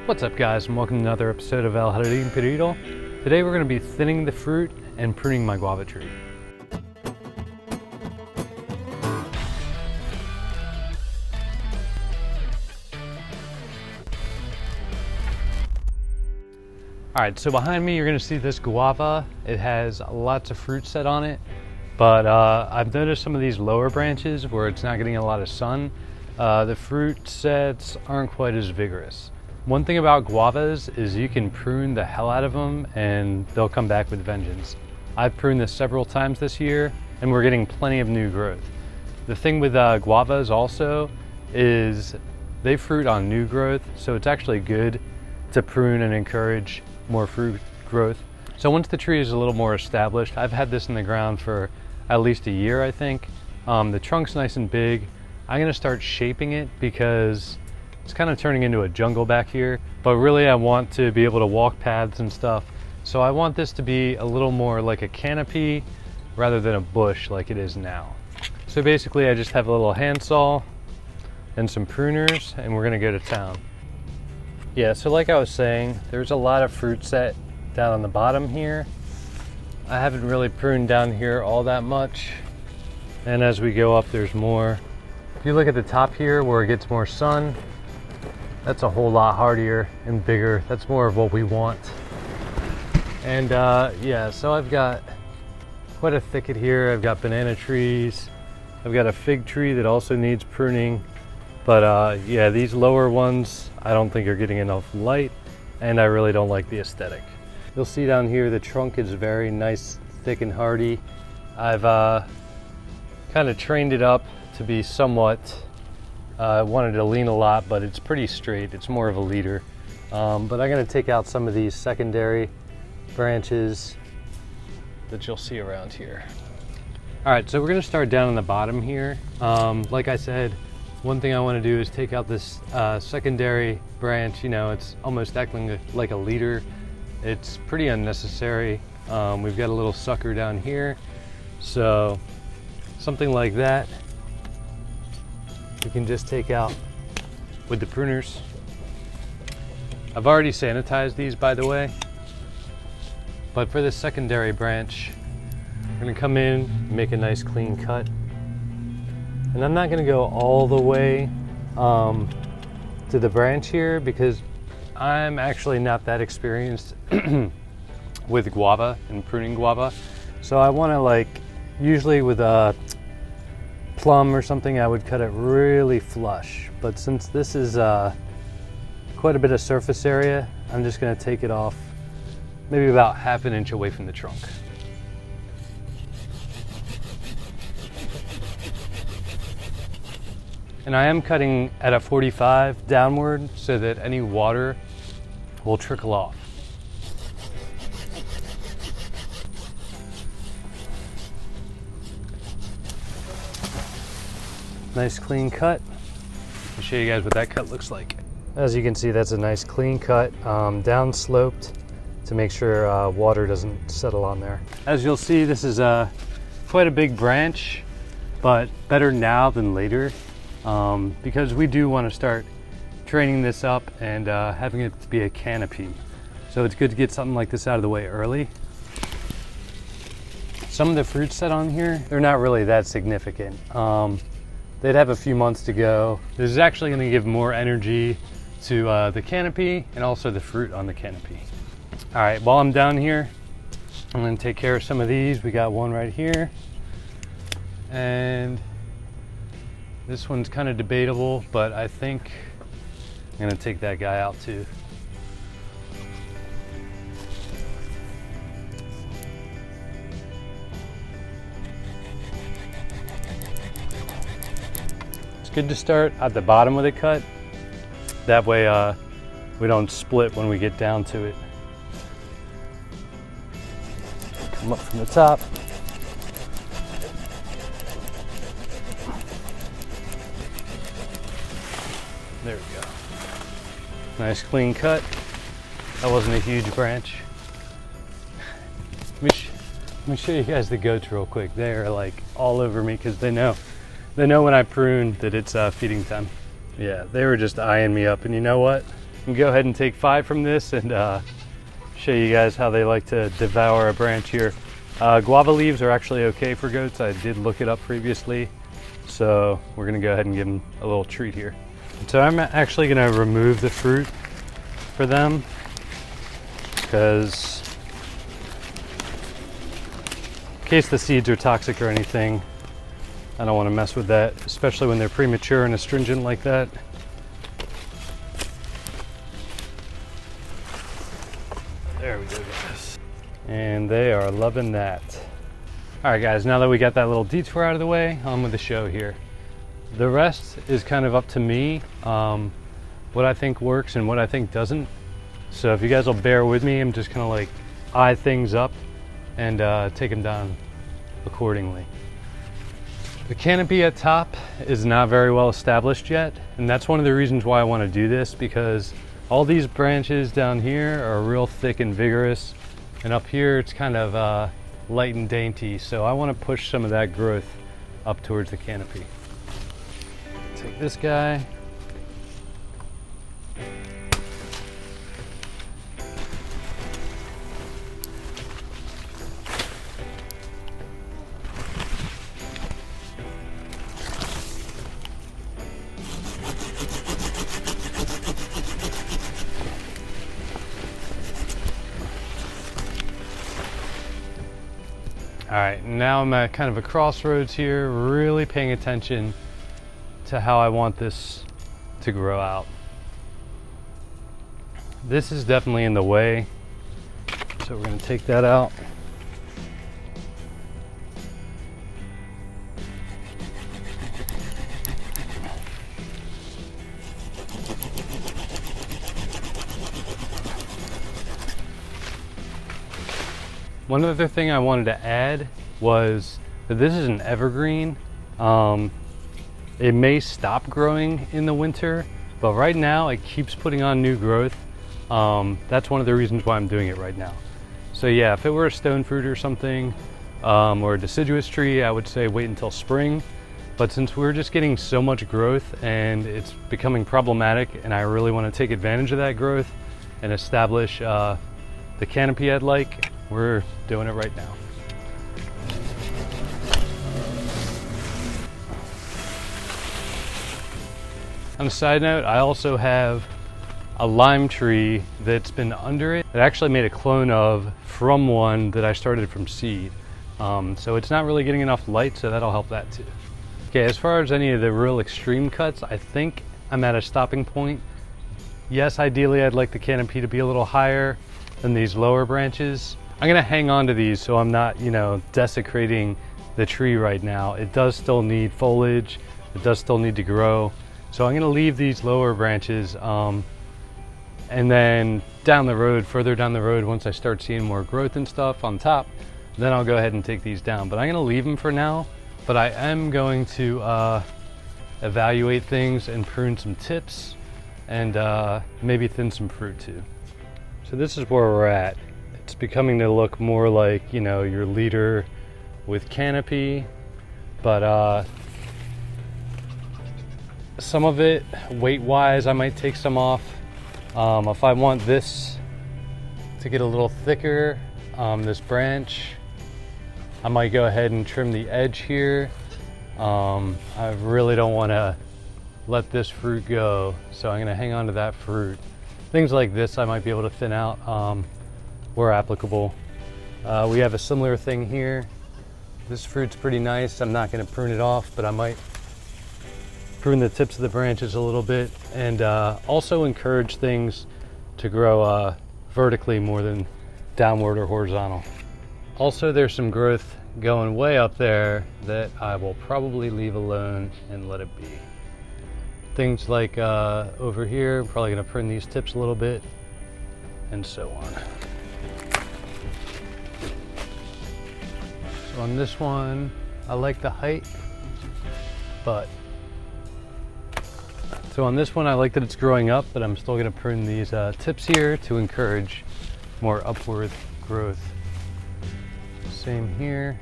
What's up guys, and welcome to another episode of El Jardín Perdido. Today we're going to be thinning the fruit and pruning my guava tree. Alright, so behind me you're going to see this guava. It has lots of fruit set on it, but I've noticed some of these lower branches where it's not getting a lot of sun. The fruit sets aren't quite as vigorous. One thing about guavas is you can prune the hell out of them and they'll come back with vengeance. I've pruned this several times this year and we're getting plenty of new growth. The thing with guavas also is they fruit on new growth, so it's actually good to prune and encourage more fruit growth. So once the tree is a little more established, I've had this in the ground for at least a year, I think. The trunk's nice and big. I'm gonna start shaping it because it's kind of turning into a jungle back here, but really I want to be able to walk paths and stuff. So I want this to be a little more like a canopy rather than a bush like it is now. So basically I just have a little handsaw and some pruners and we're gonna go to town. Yeah, so like I was saying, there's a lot of fruit set down on the bottom here. I haven't really pruned down here all that much. And as we go up, there's more. If you look at the top here where it gets more sun, that's a whole lot hardier and bigger. That's more of what we want. And yeah, so I've got quite a thicket here. I've got banana trees. I've got a fig tree that also needs pruning. But yeah, these lower ones, I don't think are getting enough light and I really don't like the aesthetic. You'll see down here, the trunk is very nice, thick and hardy. I've kind of trained it up to be somewhat, I wanted to lean a lot, but it's pretty straight. It's more of a leader. But I'm gonna take out some of these secondary branches that you'll see around here. All right, so we're gonna start down on the bottom here. Like I said, one thing I wanna do is take out this secondary branch. You know, it's almost acting like a leader. It's pretty unnecessary. We've got a little sucker down here. So something like that, we can just take out with the pruners. I've already sanitized these, by the way, but for this secondary branch, I'm gonna come in, make a nice clean cut. And I'm not gonna go all the way to the branch here because I'm actually not that experienced with guava and pruning guava. So I wanna usually with a plum or something, I would cut it really flush. But since this is quite a bit of surface area, I'm just gonna take it off maybe about ½ inch away from the trunk. And I am cutting at a 45 downward so that any water will trickle off. Nice clean cut. I'll show you guys what that cut looks like. As you can see, that's a nice clean cut, down sloped to make sure water doesn't settle on there. As you'll see, this is quite a big branch, but better now than later because we do want to start training this up and having it to be a canopy. So it's good to get something like this out of the way early. Some of the fruit set on here, they're not really that significant. They'd have a few months to go. This is actually going to give more energy to the canopy and also the fruit on the canopy. All right, while I'm down here, I'm going to take care of some of these. We got one right here. And this one's kind of debatable, but I think I'm going to take that guy out too. Good to start at the bottom with a cut. That way we don't split when we get down to it. Come up from the top. There we go. Nice clean cut. That wasn't a huge branch. Let me show you guys the goats real quick. They are like all over me because they know when I prune that it's feeding time. Yeah, they were just eyeing me up, and you know what? can go ahead and take 5 from this and show you guys how they like to devour a branch here. Guava leaves are actually okay for goats. I did look it up previously, so we're gonna go ahead and give them a little treat here. So I'm actually gonna remove the fruit for them because in case the seeds are toxic or anything, I don't want to mess with that, especially when they're premature and astringent like that. There we go, guys. And they are loving that. All right, guys, now that we got that little detour out of the way, on with the show here. The rest is kind of up to me, what I think works and what I think doesn't. So if you guys will bear with me, I'm just gonna like eye things up and take them down accordingly. The canopy at top is not very well established yet, and that's one of the reasons why I want to do this, because all these branches down here are real thick and vigorous, and up here it's kind of light and dainty, so I want to push some of that growth up towards the canopy. Take this guy. All right, now I'm at kind of a crossroads here, really paying attention to how I want this to grow out. This is definitely in the way, so we're gonna take that out. One other thing I wanted to add was that this is an evergreen. It may stop growing in the winter, but right now it keeps putting on new growth. That's one of the reasons why I'm doing it right now. So yeah, if it were a stone fruit or something, or a deciduous tree, I would say wait until spring. But since we're just getting so much growth and it's becoming problematic, and I really want to take advantage of that growth and establish the canopy I'd like, we're doing it right now. On a side note, I also have a lime tree that's been under it. It actually made a clone of from one that I started from seed. So it's not really getting enough light, so that'll help that too. Okay, as far as any of the real extreme cuts, I think I'm at a stopping point. Yes, ideally I'd like the canopy to be a little higher than these lower branches. I'm gonna hang on to these so I'm not, desecrating the tree right now. It does still need foliage. It does still need to grow. So I'm gonna leave these lower branches, and then further down the road, once I start seeing more growth and stuff on top, then I'll go ahead and take these down. But I'm gonna leave them for now, but I am going to evaluate things and prune some tips and maybe thin some fruit too. So this is where we're at. It's becoming to look more like, your leader with canopy, but some of it, weight-wise, I might take some off. If I want this to get a little thicker, this branch, I might go ahead and trim the edge here. I really don't want to let this fruit go, so I'm going to hang on to that fruit. Things like this I might be able to thin out where applicable. We have a similar thing here. This fruit's pretty nice. I'm not going to prune it off, but I might prune the tips of the branches a little bit, and also encourage things to grow vertically more than downward or horizontal. Also, there's some growth going way up there that I will probably leave alone and let it be. Things like over here, I'm probably going to prune these tips a little bit, and so on. So on this one, I like the height, but so on this one, I like that it's growing up, but I'm still going to prune these tips here to encourage more upward growth. Same here.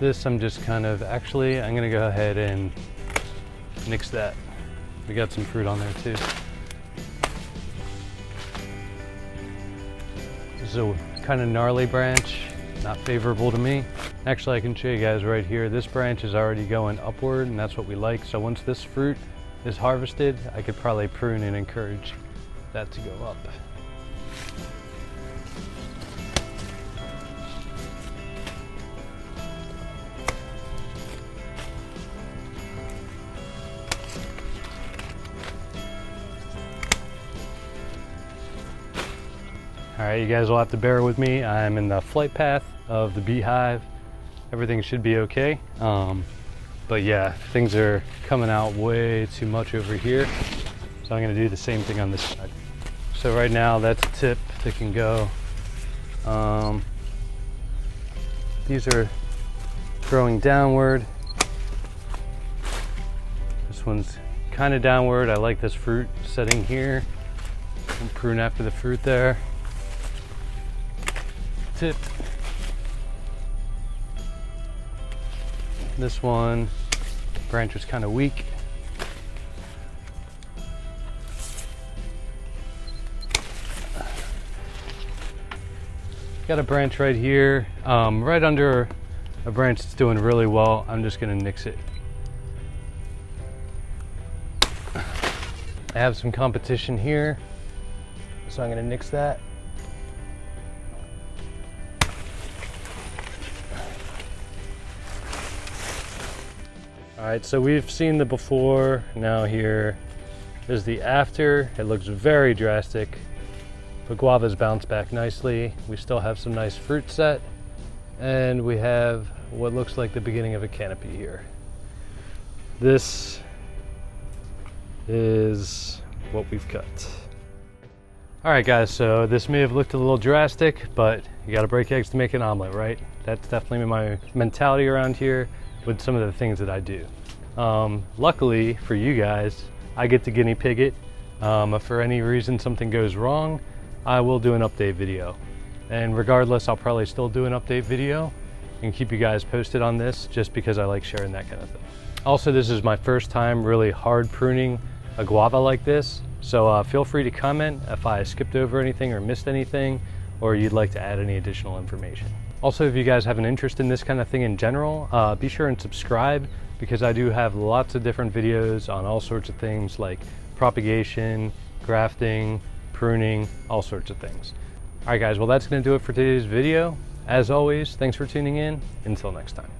This I'm just kind of, actually, I'm gonna go ahead and nix that. We got some fruit on there too. This is a kind of gnarly branch, not favorable to me. Actually, I can show you guys right here. This branch is already going upward, and that's what we like. So once this fruit is harvested, I could probably prune and encourage that to go up. All right, you guys will have to bear with me. I'm in the flight path of the beehive. Everything should be okay. But yeah, things are coming out way too much over here. So I'm gonna do the same thing on this side. So right now, that's a tip that can go. These are growing downward. This one's kind of downward. I like this fruit setting here. And prune after the fruit there. Tip. This one, branch was kind of weak. Got a branch right here, right under a branch that's doing really well. I'm just gonna nix it. I have some competition here, so I'm gonna nix that. All right, so we've seen the before. Now here is the after. It looks very drastic, but guavas bounce back nicely. We still have some nice fruit set, and we have what looks like the beginning of a canopy here. This is what we've cut. All right, guys, so this may have looked a little drastic, but you gotta break eggs to make an omelet, right? That's definitely my mentality around here with some of the things that I do. Luckily for you guys, I get to guinea pig it. If for any reason something goes wrong, I will do an update video. And regardless, I'll probably still do an update video and keep you guys posted on this, just because I like sharing that kind of thing. Also, this is my first time really hard pruning a guava like this. So feel free to comment if I skipped over anything or missed anything, or you'd like to add any additional information. Also, if you guys have an interest in this kind of thing in general, be sure and subscribe, because I do have lots of different videos on all sorts of things like propagation, grafting, pruning, all sorts of things. All right, guys, well, that's gonna do it for today's video. As always, thanks for tuning in. Until next time.